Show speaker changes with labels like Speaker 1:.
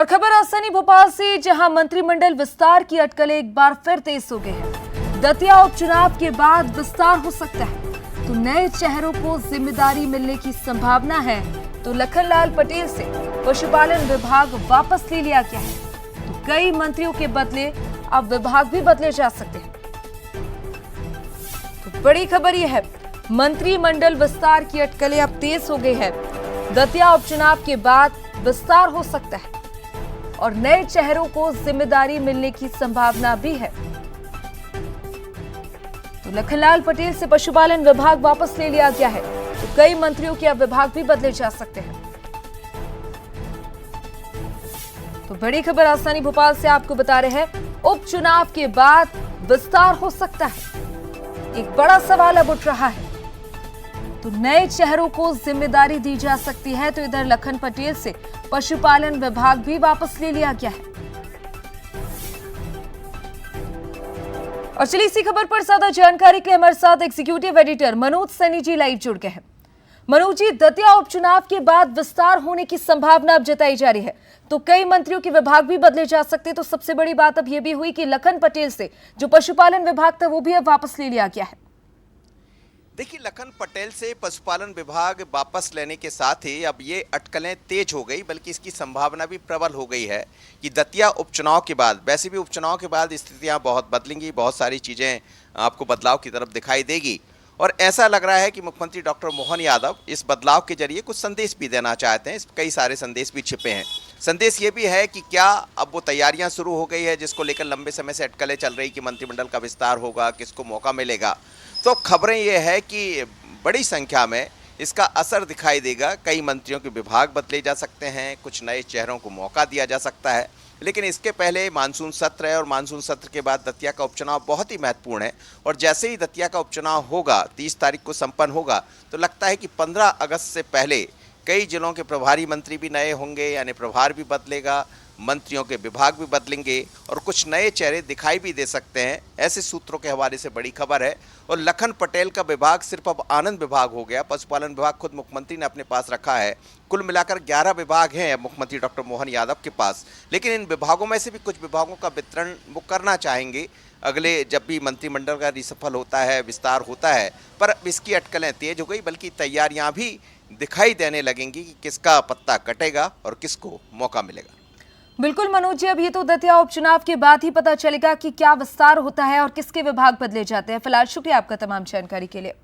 Speaker 1: और खबर राजधानी भोपाल से, जहां मंत्रिमंडल विस्तार की अटकलें एक बार फिर तेज हो गई है। दतिया उपचुनाव के बाद विस्तार हो सकता है, तो नए चेहरों को जिम्मेदारी मिलने की संभावना है। तो लखनलाल पटेल से पशुपालन विभाग वापस ले लिया गया है, तो कई मंत्रियों के बदले अब विभाग भी बदले जा सकते हैं। तो बड़ी खबर यह है, मंत्रिमंडल विस्तार की अटकलें अब तेज हो गई है। दतिया उपचुनाव के बाद विस्तार हो सकता है और नए चेहरों को जिम्मेदारी मिलने की संभावना भी है। तो लखनलाल पटेल से पशुपालन विभाग वापस ले लिया गया है, तो कई मंत्रियों के अब विभाग भी बदले जा सकते हैं। तो बड़ी खबर राजधानी भोपाल से आपको बता रहे हैं, उपचुनाव के बाद विस्तार हो सकता है। एक बड़ा सवाल अब उठ रहा है, तो नए चेहरों को जिम्मेदारी दी जा सकती है। तो इधर लखन पटेल से पशुपालन विभाग भी वापस ले लिया गया है। और चलिए इसी खबर पर ज्यादा जानकारी के लिए हमारे साथ executive editor Manoj Saini ji live जुड़ गए हैं। मनोज जी, दतिया उपचुनाव के बाद विस्तार होने की संभावना अब जताई जा रही है, तो कई मंत्रियों के विभाग भी बदले जा सकते हैं। तो सबसे बड़ी बात अब यह भी हुई कि लखन पटेल से जो पशुपालन विभाग था वो भी अब वापस ले लिया गया है।
Speaker 2: देखिए, लखन पटेल से पशुपालन विभाग वापस लेने के साथ ही अब ये अटकलें तेज हो गई, बल्कि इसकी संभावना भी प्रबल हो गई है कि दतिया उपचुनाव के बाद, वैसे भी उपचुनाव के बाद स्थितियां बहुत बदलेंगी, बहुत सारी चीज़ें आपको बदलाव की तरफ दिखाई देगी। और ऐसा लग रहा है कि मुख्यमंत्री डॉक्टर मोहन यादव इस बदलाव के जरिए कुछ संदेश भी देना चाहते हैं। इस कई सारे संदेश भी छिपे हैं। संदेश ये भी है कि क्या अब वो तैयारियां शुरू हो गई है जिसको लेकर लंबे समय से अटकलें चल रही कि मंत्रिमंडल का विस्तार होगा, किसको मौका मिलेगा। तो खबरें ये है कि बड़ी संख्या में इसका असर दिखाई देगा। कई मंत्रियों के विभाग बदले जा सकते हैं, कुछ नए चेहरों को मौका दिया जा सकता है। लेकिन इसके पहले मानसून सत्र है और मानसून सत्र के बाद दतिया का उपचुनाव बहुत ही महत्वपूर्ण है। और जैसे ही दतिया का उपचुनाव होगा, 30 तारीख को संपन्न होगा, तो लगता है कि 15 अगस्त से पहले कई जिलों के प्रभारी मंत्री भी नए होंगे, यानी प्रभार भी बदलेगा, मंत्रियों के विभाग भी बदलेंगे और कुछ नए चेहरे दिखाई भी दे सकते हैं। ऐसे सूत्रों के हवाले से बड़ी खबर है। और लखन पटेल का विभाग सिर्फ अब आनंद विभाग हो गया। पशुपालन विभाग खुद मुख्यमंत्री ने अपने पास रखा है। कुल मिलाकर 11 विभाग हैं मुख्यमंत्री डॉक्टर मोहन यादव के पास। लेकिन इन विभागों में से भी कुछ विभागों का वितरण वो करना चाहेंगे अगले, जब भी मंत्रिमंडल का रिसफल होता है, विस्तार होता है। पर इसकी अटकलें तेज हो गई, बल्कि तैयारियां भी दिखाई देने लगेंगी कि किसका पत्ता कटेगा और किसको मौका मिलेगा।
Speaker 1: बिल्कुल मनोज जी, अब ये तो दतिया उपचुनाव के बाद ही पता चलेगा कि क्या विस्तार होता है और किसके विभाग बदले जाते हैं। फिलहाल शुक्रिया आपका तमाम जानकारी के लिए।